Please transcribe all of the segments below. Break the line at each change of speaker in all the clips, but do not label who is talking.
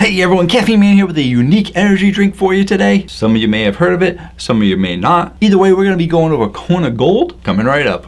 Hey everyone, Caffeine Man here with a unique energy drink for you today. Some of you may have heard of it, some of you may not. Either way, we're going to be going over Kona Gold, coming right up.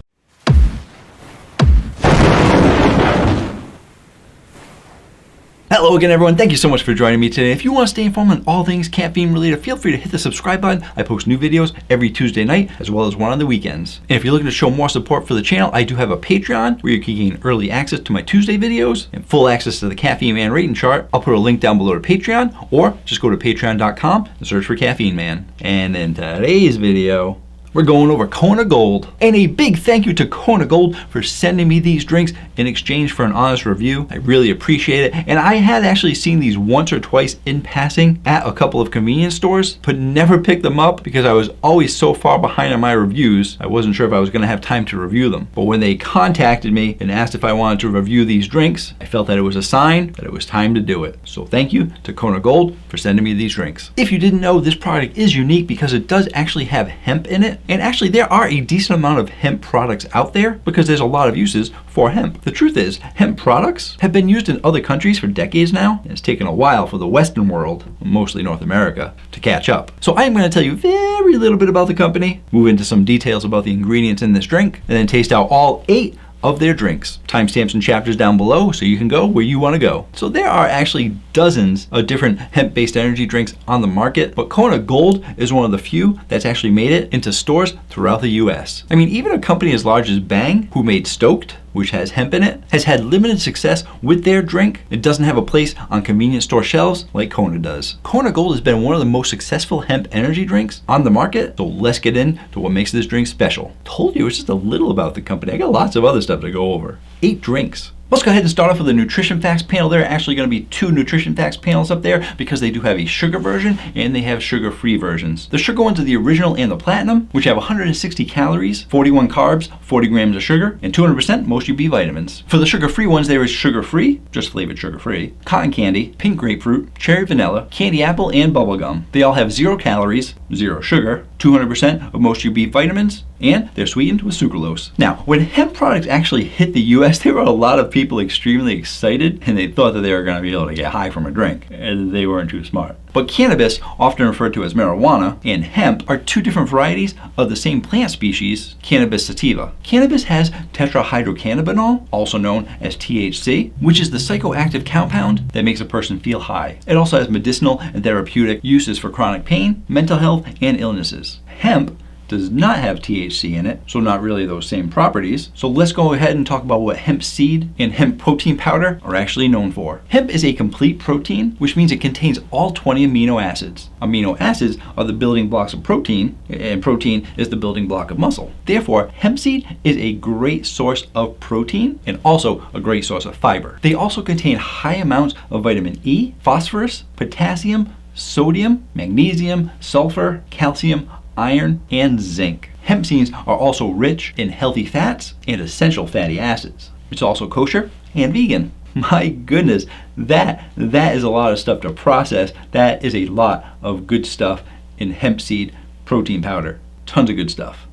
Hello again everyone, thank you so much for joining me today. If you want to stay informed on all things caffeine related, feel free to hit the subscribe button. I post new videos every Tuesday night, as well as one on the weekends. And if you're looking to show more support for the channel, I do have a Patreon where you can gain early access to my Tuesday videos and full access to the Caffeine Man rating chart. I'll put a link down below to Patreon, or just go to patreon.com and search for Caffeine Man. And in today's video, we're going over Kona Gold. And a big thank you to Kona Gold for sending me these drinks in exchange for an honest review. I really appreciate it. And I had actually seen these once or twice in passing at a couple of convenience stores, but never picked them up because I was always so far behind on my reviews. I wasn't sure if I was gonna have time to review them. But when they contacted me and asked if I wanted to review these drinks, I felt that it was a sign that it was time to do it. So thank you to Kona Gold for sending me these drinks. If you didn't know, this product is unique because it does actually have hemp in it. And actually there are a decent amount of hemp products out there because there's a lot of uses for hemp. The truth is, hemp products have been used in other countries for decades now, and it's taken a while for the Western world, mostly North America, to catch up. So I am going to tell you very little bit about the company, move into some details about the ingredients in this drink, and then taste out all 8 of their drinks. Timestamps and chapters down below so you can go where you want to go. So there are actually dozens of different hemp-based energy drinks on the market, but Kona Gold is one of the few that's actually made it into stores throughout the US. I mean, even a company as large as Bang, who made Stoked, which has hemp in it, has had limited success with their drink. It doesn't have a place on convenience store shelves like Kona does. Kona Gold has been one of the most successful hemp energy drinks on the market, so let's get into what makes this drink special. Told you it's just a little about the company. I got lots of other stuff to go over. 8 drinks. Let's go ahead and start off with the nutrition facts panel. There are actually going to be 2 nutrition facts panels up there because they do have a sugar version and they have sugar-free versions. The sugar ones are the original and the platinum, which have 160 calories, 41 carbs, 40 grams of sugar, and 200% most B vitamins. For the sugar-free ones, there is sugar-free, just flavored sugar-free, cotton candy, pink grapefruit, cherry vanilla, candy apple, and bubblegum. They all have 0 calories, 0 sugar, 200% of most B vitamins, and they're sweetened with sucralose. Now, when hemp products actually hit the US, there were a lot of people extremely excited and they thought that they were going to be able to get high from a drink, and they weren't too smart. But cannabis, often referred to as marijuana, and hemp are 2 different varieties of the same plant species, cannabis sativa. Cannabis has tetrahydrocannabinol, also known as THC, which is the psychoactive compound that makes a person feel high. It also has medicinal and therapeutic uses for chronic pain, mental health, and illnesses. Hemp does not have THC in it, so not really those same properties. So let's go ahead and talk about what hemp seed and hemp protein powder are actually known for. Hemp is a complete protein, which means it contains all 20 amino acids. Amino acids are the building blocks of protein, and protein is the building block of muscle. Therefore, hemp seed is a great source of protein and also a great source of fiber. They also contain high amounts of vitamin E, phosphorus, potassium, sodium, magnesium, sulfur, calcium, iron, and zinc. Hemp seeds are also rich in healthy fats and essential fatty acids. It's also kosher and vegan. My goodness, that is a lot of stuff to process. That is a lot of good stuff in hemp seed protein powder. Tons of good stuff.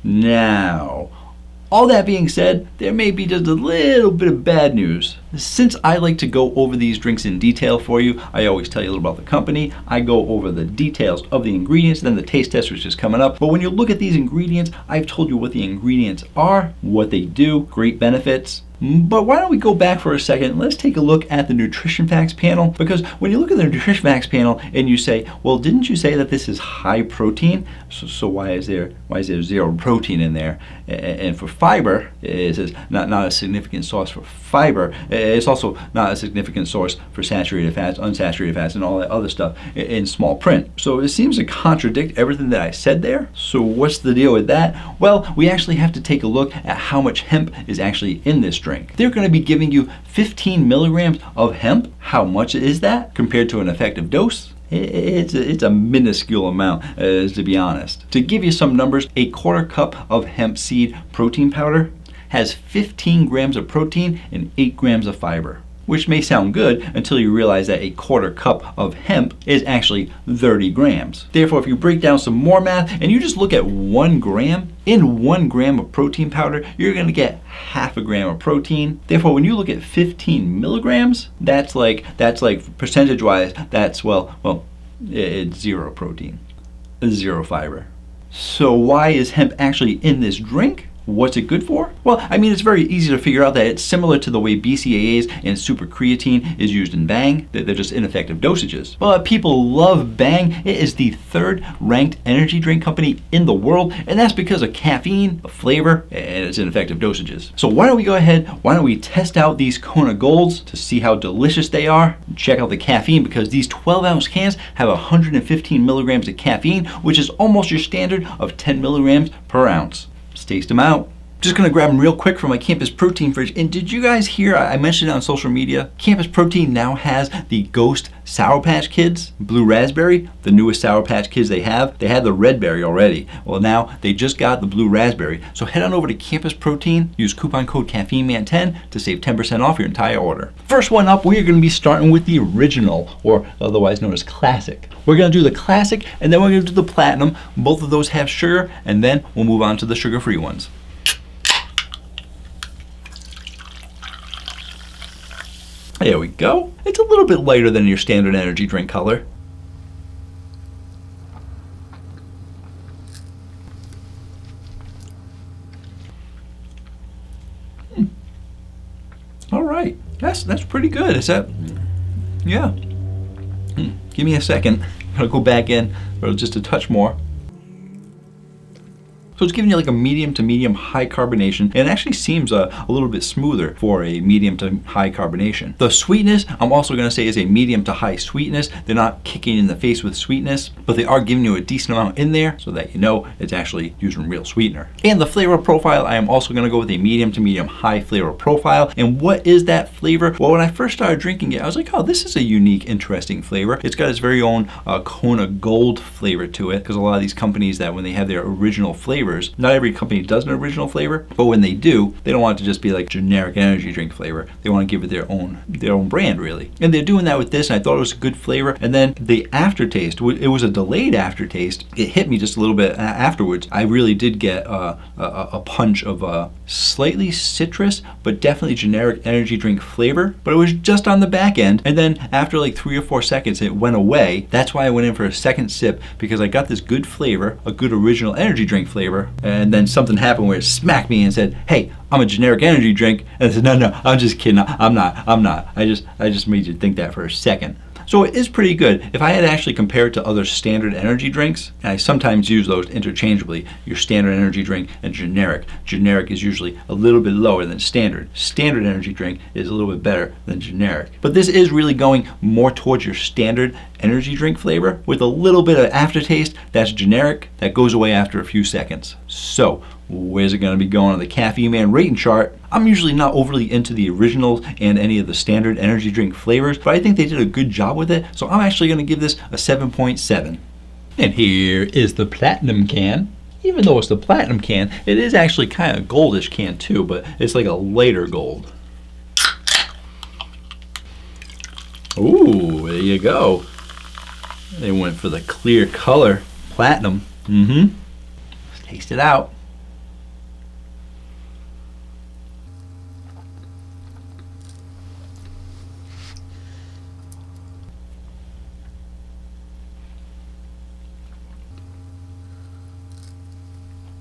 Now, all that being said, there may be just a little bit of bad news. Since I like to go over these drinks in detail for you, I always tell you a little about the company. I go over the details of the ingredients, then the taste test, which is coming up. But when you look at these ingredients, I've told you what the ingredients are, what they do, great benefits. But why don't we go back for a second? Let's take a look at the nutrition facts panel, because when you look at the nutrition facts panel and you say, well, didn't you say that this is high protein? So why is there 0 protein in there? And for fiber, it says not a significant source for fiber. It's also not a significant source for saturated fats, unsaturated fats, and all that other stuff in small print. So it seems to contradict everything that I said there. So what's the deal with that? Well, we actually have to take a look at how much hemp is actually in this drink. They're going to be giving you 15 milligrams of hemp. How much is that compared to an effective dose? It's a minuscule amount, to be honest. To give you some numbers, a 1/4 cup of hemp seed protein powder has 15 grams of protein and 8 grams of fiber. which may sound good until you realize that a quarter cup of hemp is actually 30 grams. Therefore, if you break down some more math and you just look at 1 gram, in 1 gram of protein powder, you're going to get half a gram of protein. Therefore, when you look at 15 milligrams, that's like percentage-wise, that's, it's 0 protein, 0 fiber. So why is hemp actually in this drink? What's it good for? Well, I mean, it's very easy to figure out that it's similar to the way BCAAs and super creatine is used in Bang. They're just ineffective dosages. But people love Bang. It is the 3rd ranked energy drink company in the world, and that's because of caffeine, the flavor, and its ineffective dosages. So why don't we go ahead, why don't we test out these Kona Golds to see how delicious they are? Check out the caffeine, because these 12-ounce cans have 115 milligrams of caffeine, which is almost your standard of 10 milligrams per ounce. Let's taste them out. Just gonna grab them real quick from my Campus Protein fridge. And did you guys hear, I mentioned it on social media, Campus Protein now has the Ghost Sour Patch Kids, Blue Raspberry, the newest Sour Patch Kids they have. They had the Red Berry already. Well, now they just got the Blue Raspberry. So head on over to Campus Protein, use coupon code CaffeineMan10 to save 10% off your entire order. First one up, we are gonna be starting with the original, or otherwise known as classic. We're gonna do the classic, and then we're gonna do the platinum. Both of those have sugar, and then we'll move on to the sugar-free ones. There we go. It's a little bit lighter than your standard energy drink color. All right, that's pretty good. Is that? Yeah. Give me a second. I'm gonna go back in for just a touch more. So it's giving you like a medium to medium high carbonation, and it actually seems a little bit smoother for a medium to high carbonation. The sweetness, I'm also going to say, is a medium to high sweetness. They're not kicking you in the face with sweetness, but they are giving you a decent amount in there so that you know it's actually using real sweetener. And the flavor profile, I am also going to go with a medium to medium high flavor profile. And what is that flavor? Well, when I first started drinking it, I was like, oh, this is a unique, interesting flavor. It's got its very own Kona Gold flavor to it, because a lot of these companies that when they have their original flavors, not every company does an original flavor, but when they do, they don't want it to just be like generic energy drink flavor. They want to give it their own brand, really. And they're doing that with this, and I thought it was a good flavor. And then the aftertaste, it was a delayed aftertaste. It hit me just a little bit afterwards. I really did get a punch of slightly citrus, but definitely generic energy drink flavor. But it was just on the back end. And then after like 3 or 4 seconds, it went away. That's why I went in for a second sip, because I got this good flavor, a good original energy drink flavor. And then something happened where it smacked me and said, hey, I'm a generic energy drink. And I said, no, I'm just kidding. I'm not. I just made you think that for a second. So it is pretty good. If I had to actually compare it to other standard energy drinks, and I sometimes use those interchangeably, your standard energy drink and generic. Generic is usually a little bit lower than standard. Standard energy drink is a little bit better than generic. But this is really going more towards your standard energy drink flavor with a little bit of aftertaste that's generic, that goes away after a few seconds. So where's it going to be going on the Caffeine Man rating chart? I'm usually not overly into the originals and any of the standard energy drink flavors, but I think they did a good job with it, so I'm actually going to give this a 7.7. And here is the platinum can. Even though it's the platinum can, it is actually kind of goldish can too, but it's like a lighter gold. Ooh, there you go. They went for the clear color, platinum. Let's taste it out.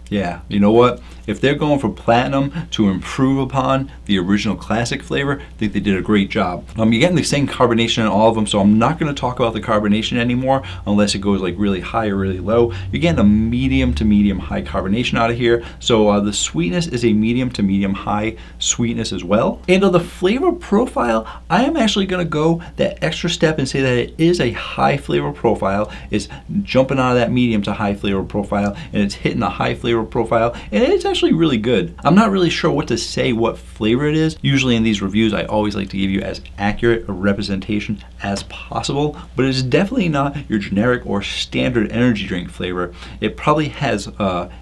Yeah, you know what? If they're going for platinum to improve upon the original classic flavor, I think they did a great job. You're getting the same carbonation in all of them, so I'm not going to talk about the carbonation anymore unless it goes like really high or really low. You're getting a medium to medium high carbonation out of here. So the sweetness is a medium to medium high sweetness as well. And on the flavor profile, I am actually going to go that extra step and say that it is a high flavor profile. It's jumping out of that medium to high flavor profile, and it's hitting the high flavor profile, and it's actually really good. I'm not really sure what to say what flavor it is. Usually in these reviews, I always like to give you as accurate a representation as possible, but it's definitely not your generic or standard energy drink flavor. It probably has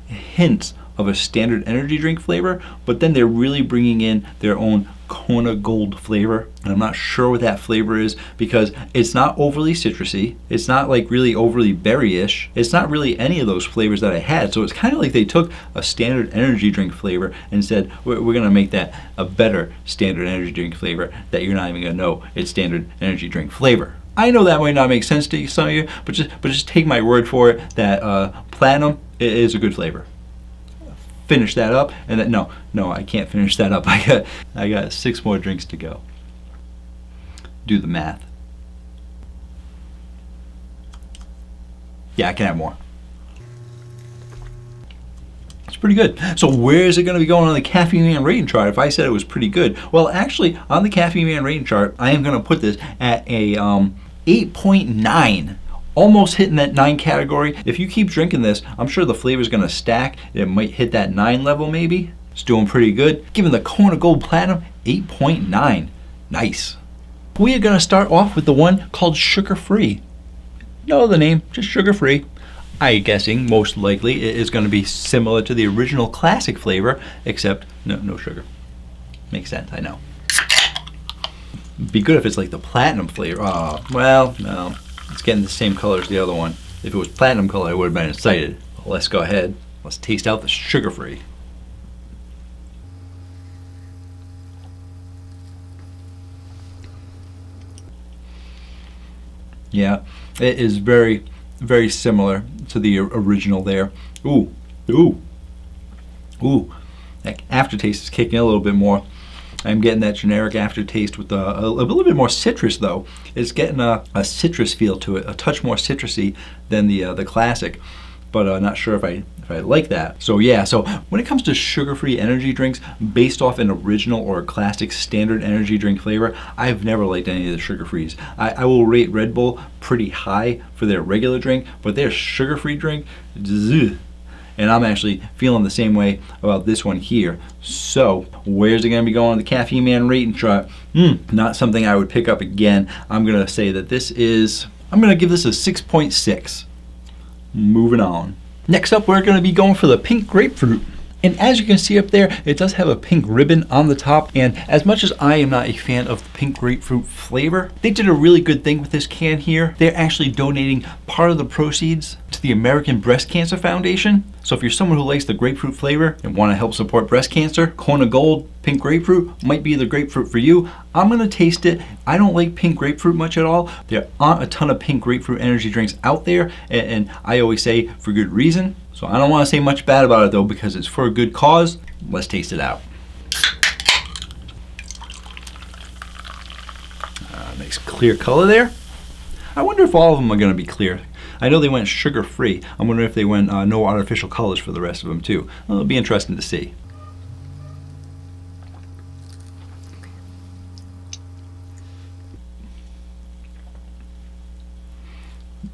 hints of a standard energy drink flavor, but then they're really bringing in their own Kona Gold flavor, and I'm not sure what that flavor is because it's not overly citrusy. It's not like really overly berry-ish. It's not really any of those flavors that I had. So it's kind of like they took a standard energy drink flavor and said, we're going to make that a better standard energy drink flavor that you're not even going to know it's standard energy drink flavor. I know that might not make sense to some of you, but just take my word for it that Platinum is a good flavor. Finish that up, and then no, I can't finish that up. I got 6 more drinks to go. Do the math. Yeah, I can have more. It's pretty good. So where is it going to be going on the Caffeine Man rating chart if I said it was pretty good? Well, actually, on the Caffeine Man rating chart, I am going to put this at a 8.9. Almost hitting that 9 category. If you keep drinking this, I'm sure the flavor's gonna stack. It might hit that 9 level maybe. It's doing pretty good. Giving the Kona Gold Platinum 8.9. Nice. We are gonna start off with the one called Sugar Free. No other name, just Sugar Free. I'm guessing most likely it is gonna be similar to the original classic flavor, except no sugar. Makes sense, I know. Be good if it's like the platinum flavor. Well, no. It's getting the same color as the other one. If it was platinum color, I would have been excited. Well, let's go ahead. Let's taste out the sugar-free. Yeah, it is very, very similar to the original there. Ooh. That aftertaste is kicking a little bit more. I'm getting that generic aftertaste with a little bit more citrus though. It's getting a citrus feel to it, a touch more citrusy than the classic, but not sure if I like that. So yeah, so when it comes to sugar-free energy drinks based off an original or a classic standard energy drink flavor, I've never liked any of the sugar-frees. I will rate Red Bull pretty high for their regular drink, but their sugar-free drink, ugh. And I'm actually feeling the same way about this one here. So where's it going to be going on the Caffeine Man rating chart? Not something I would pick up again. I'm going to say that I'm going to give this a 6.6. Moving on. Next up, we're going to be going for the pink grapefruit. And as you can see up there, it does have a pink ribbon on the top. And as much as I am not a fan of the pink grapefruit flavor, they did a really good thing with this can here. They're actually donating part of the proceeds to the American Breast Cancer Foundation. So if you're someone who likes the grapefruit flavor and want to help support breast cancer, Kona Gold pink grapefruit might be the grapefruit for you. I'm going to taste it. I don't like pink grapefruit much at all. There aren't a ton of pink grapefruit energy drinks out there, and I always say for good reason. So I don't want to say much bad about it though because it's for a good cause. Let's taste it out. Nice clear color there. I wonder if all of them are going to be clear. I know they went sugar-free. I'm wondering if they went no artificial colors for the rest of them too. Well, it'll be interesting to see.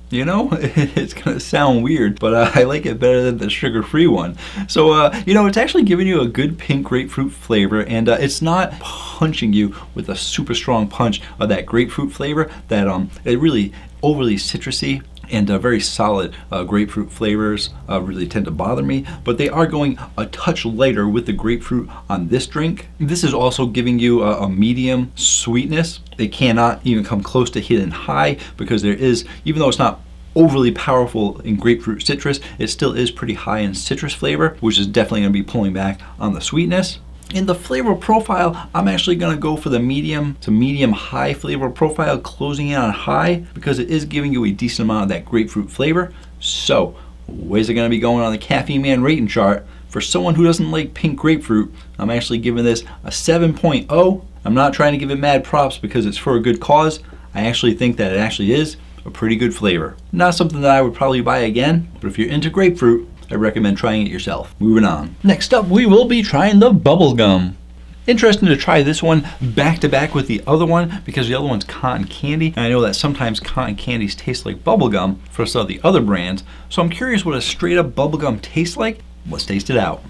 You know, it's gonna sound weird, but I like it better than the sugar-free one. So, you know, it's actually giving you a good pink grapefruit flavor, and it's not punching you with a super strong punch of that grapefruit flavor that it really overly citrusy and very solid grapefruit flavors really tend to bother me, but they are going a touch lighter with the grapefruit on this drink. This is also giving you a medium sweetness. They cannot even come close to hitting high because there is, even though it's not overly powerful in grapefruit citrus, it still is pretty high in citrus flavor, which is definitely going to be pulling back on the sweetness. In the flavor profile, I'm actually going to go for the medium to medium high flavor profile, closing in on high because it is giving you a decent amount of that grapefruit flavor. So, where's it going to be going on the Caffeine Man rating chart? For someone who doesn't like pink grapefruit, I'm actually giving this a 7.0. I'm not trying to give it mad props because it's for a good cause. I actually think that it actually is a pretty good flavor. Not something that I would probably buy again, but if you're into grapefruit, I recommend trying it yourself. Moving on. Next up, we will be trying the bubble gum. Interesting to try this one back to back with the other one because the other one's cotton candy. And I know that sometimes cotton candies taste like bubble gum for some of the other brands. So I'm curious what a straight up bubble gum tastes like. Let's taste it out.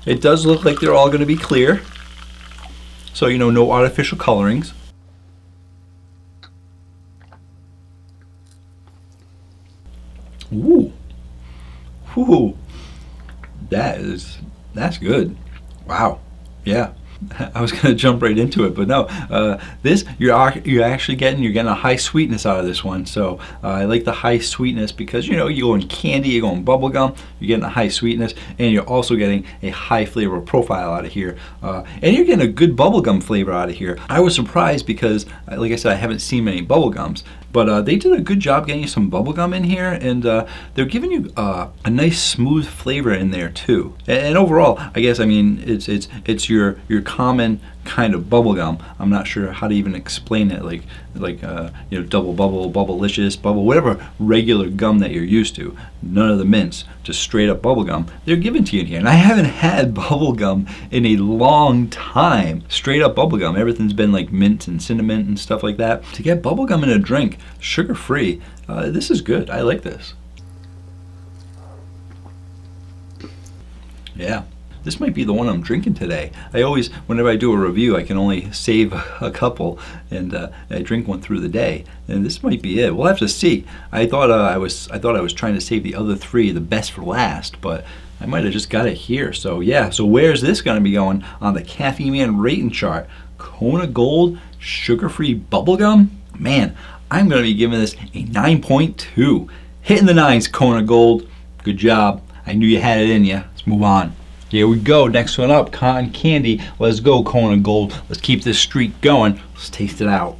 It does look like they're all going to be clear. So, you know, no artificial colorings. Ooh. Ooh. That's good. Wow. Yeah. I was gonna jump right into it, but no. This you're actually getting a high sweetness out of this one. So I like the high sweetness because you're going candy, you're going bubble gum, you're getting a high sweetness, and you're also getting a high flavor profile out of here, and you're getting a good bubble gum flavor out of here. I was surprised because, like I said, I haven't seen many bubble gums, but they did a good job getting you some bubble gum in here, and they're giving you a nice smooth flavor in there too. And overall, I guess it's your common kind of bubble gum. I'm not sure how to even explain it, like double bubble, bubblicious, bubble, whatever regular gum that you're used to. None of the mints, just straight up bubble gum. They're given to you in here, and I haven't had bubble gum in a long time. Straight up bubble gum. Everything's been like mint and cinnamon and stuff like that. To get bubble gum in a drink, sugar free, this is good. I like this. Yeah. This might be the one I'm drinking today. I always, whenever I do a review, I can only save a couple, and I drink one through the day. And this might be it. We'll have to see. I thought I was trying to save the other three, the best for last, but I might have just got it here. So yeah. So where's this going to be going on the Caffeine Man rating chart? Kona Gold sugar-free bubblegum. Man, I'm going to be giving this a 9.2. Hitting the nines, Kona Gold. Good job. I knew you had it in you. Let's move on. Here we go, next one up, cotton candy. Let's go, Kona Gold. Let's keep this streak going. Let's taste it out.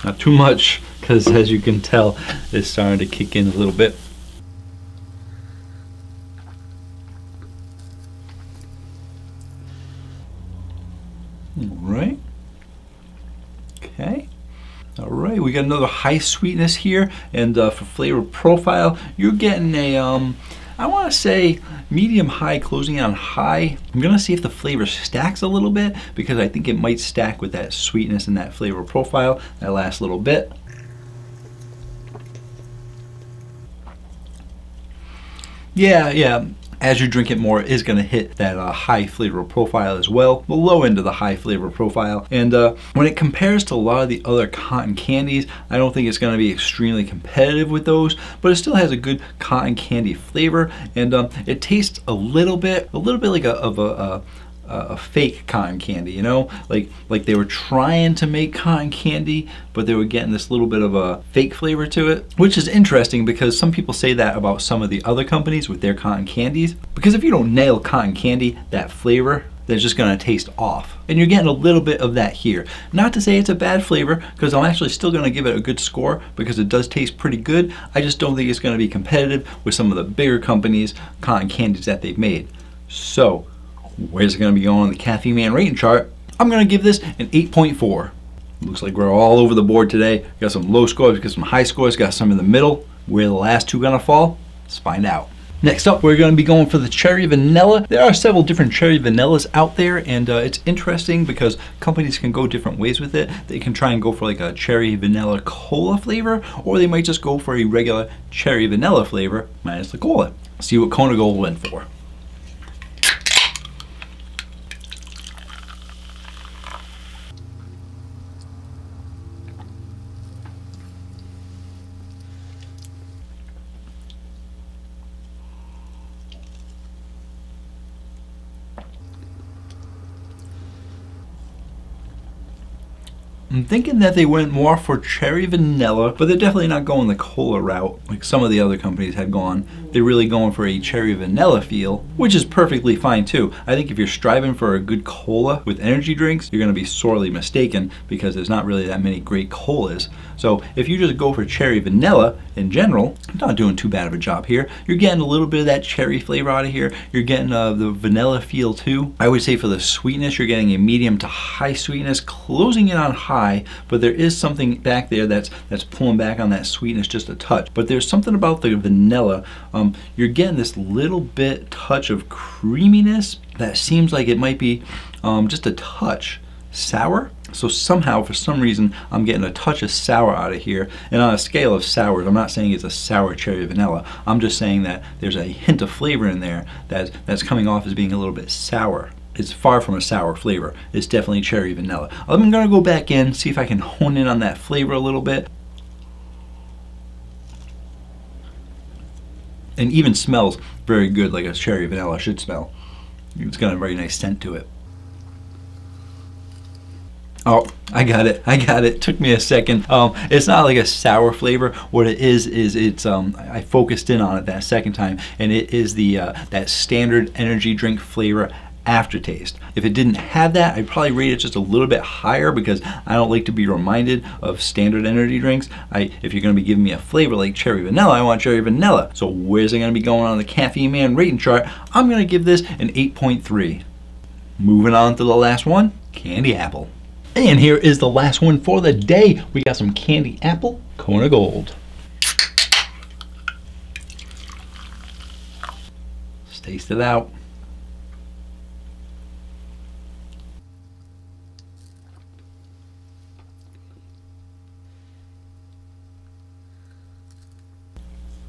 Not too much, because as you can tell, it's starting to kick in a little bit. All right. Okay. All right, we got another high sweetness here, and for flavor profile, you're getting a, I want to say medium high, closing on high. I'm gonna see if the flavor stacks a little bit, because I think it might stack with that sweetness and that flavor profile. That last little bit. Yeah. As you drink it more, it is going to hit that high flavor profile as well, the low end of the high flavor profile. And when it compares to a lot of the other cotton candies, I don't think it's going to be extremely competitive with those, but it still has a good cotton candy flavor, and it tastes a little bit like a fake cotton candy, like they were trying to make cotton candy, but they were getting this little bit of a fake flavor to it, which is interesting because some people say that about some of the other companies with their cotton candies, because if you don't nail cotton candy, that flavor, then it's just going to taste off. And you're getting a little bit of that here. Not to say it's a bad flavor, because I'm actually still going to give it a good score because it does taste pretty good. I just don't think it's going to be competitive with some of the bigger companies' cotton candies that they've made. So where's it going to be going on the Caffeine Man rating chart? I'm going to give this an 8.4. Looks like we're all over the board today. Got some low scores, got some high scores, got some in the middle. Where the last two going to fall? Let's find out. Next up, we're going to be going for the cherry vanilla. There are several different cherry vanillas out there, and it's interesting because companies can go different ways with it. They can try and go for like a cherry vanilla cola flavor, or they might just go for a regular cherry vanilla flavor minus the cola. See what Kona Gold went for. I'm thinking that they went more for cherry vanilla, but they're definitely not going the cola route like some of the other companies had gone. They're really going for a cherry vanilla feel, which is perfectly fine too. I think if you're striving for a good cola with energy drinks, you're going to be sorely mistaken because there's not really that many great colas. So if you just go for cherry vanilla in general, I'm not doing too bad of a job here. You're getting a little bit of that cherry flavor out of here. You're getting the vanilla feel too. I would say for the sweetness, you're getting a medium to high sweetness, closing in on high, but there is something back there that's pulling back on that sweetness just a touch. But there's something about the vanilla. You're getting this little bit touch of creaminess that seems like it might be just a touch sour. So somehow, for some reason, I'm getting a touch of sour out of here. And on a scale of sours, I'm not saying it's a sour cherry vanilla. I'm just saying that there's a hint of flavor in there that's coming off as being a little bit sour. It's far from a sour flavor. It's definitely cherry vanilla. I'm gonna go back in, see if I can hone in on that flavor a little bit. and even smells very good, like a cherry vanilla should smell. It's got a very nice scent to it. Oh, I got it. Took me a second. It's not like a sour flavor. What it is it's I focused in on it that second time, and it is the that standard energy drink flavor aftertaste. If it didn't have that, I'd probably rate it just a little bit higher because I don't like to be reminded of standard energy drinks. If you're going to be giving me a flavor like cherry vanilla, I want cherry vanilla. So where's it going to be going on the Caffeine Man rating chart? I'm going to give this an 8.3. Moving on to the last one, candy apple. And here is the last one for the day. We got some candy apple Kona Gold. Let's taste it out.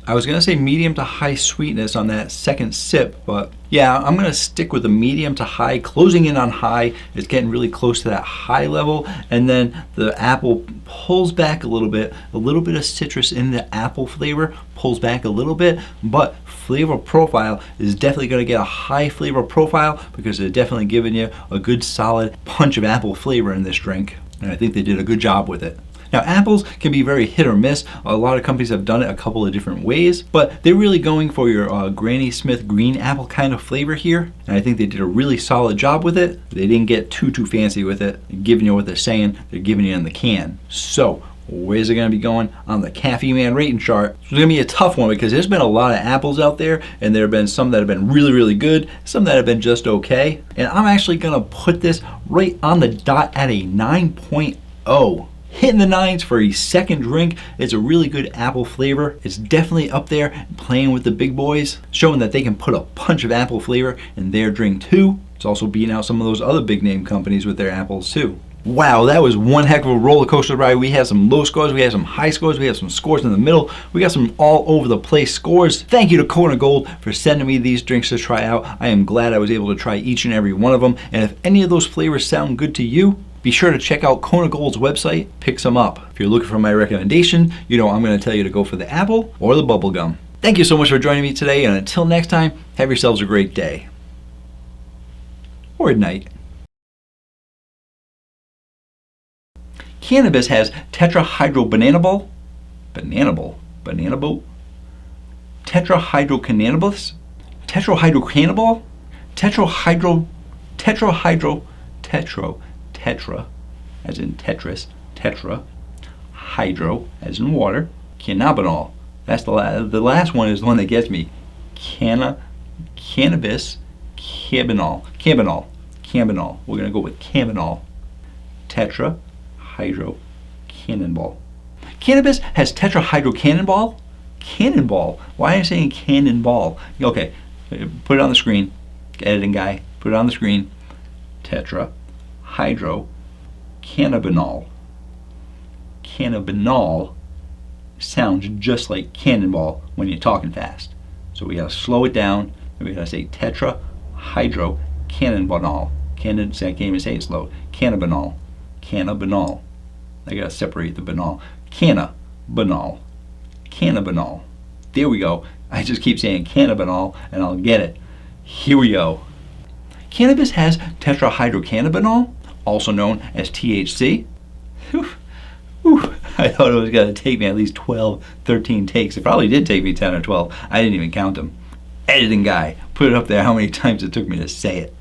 I was going to say medium to high sweetness on that second sip, but yeah, I'm going to stick with the medium to high, closing in on high. It's getting really close to that high level, and then the apple pulls back a little bit of citrus in the apple flavor, pulls back a little bit, but flavor profile is definitely going to get a high flavor profile because they're definitely giving you a good solid punch of apple flavor in this drink, and I think they did a good job with it. Now, apples can be very hit or miss. A lot of companies have done it a couple of different ways, but they're really going for your Granny Smith green apple kind of flavor here, and I think they did a really solid job with it. They didn't get too fancy with it, they're giving you what they're saying, they're giving you in the can. So, where's it going to be going on the Caffeine Man rating chart? It's going to be a tough one because there's been a lot of apples out there, and there have been some that have been really good, some that have been just okay, and I'm actually going to put this right on the dot at a 9.0. Hitting the 9s for a second drink. It's a really good apple flavor. It's definitely up there playing with the big boys, showing that they can put a punch of apple flavor in their drink too. It's also beating out some of those other big name companies with their apples too. Wow, that was one heck of a roller coaster ride. We had some low scores, we had some high scores, we had some scores in the middle. We got some all over the place scores. Thank you to Kona Gold for sending me these drinks to try out. I am glad I was able to try each and every one of them. And if any of those flavors sound good to you, be sure to check out Kona Gold's website, pick some up. If you're looking for my recommendation, you know I'm going to tell you to go for the apple or the bubble gum. Thank you so much for joining me today, and until next time, have yourselves a great day. Or night. Cannabis has tetrahydrocannabinol, tetrahydrocannabis, tetra, as in Tetris, tetra, hydro, as in water, cannabinol. That's the last one is the one that gets me. Cannabis, cannabinol. We're gonna go with cannabinol. Tetra, hydro, cannonball. Cannabis has tetrahydrocannabinol. Cannonball. Why am I saying cannonball? Okay, put it on the screen. Editing guy, put it on the screen. Tetra, hydro, cannabinol. Cannabinol sounds just like cannonball when you're talking fast. So we gotta slow it down, and we gotta say tetra, hydro, cannabinol. I can't even say it slow. Cannabinol. Cannabinol. I gotta separate the banal. Cannabinol. Cannabinol. There we go. I just keep saying cannabinol and I'll get it. Here we go. Cannabis has tetrahydrocannabinol, also known as THC. I thought it was going to take me at least 12, 13 takes. It probably did take me 10 or 12. I didn't even count them. Editing guy, put it up there how many times it took me to say it.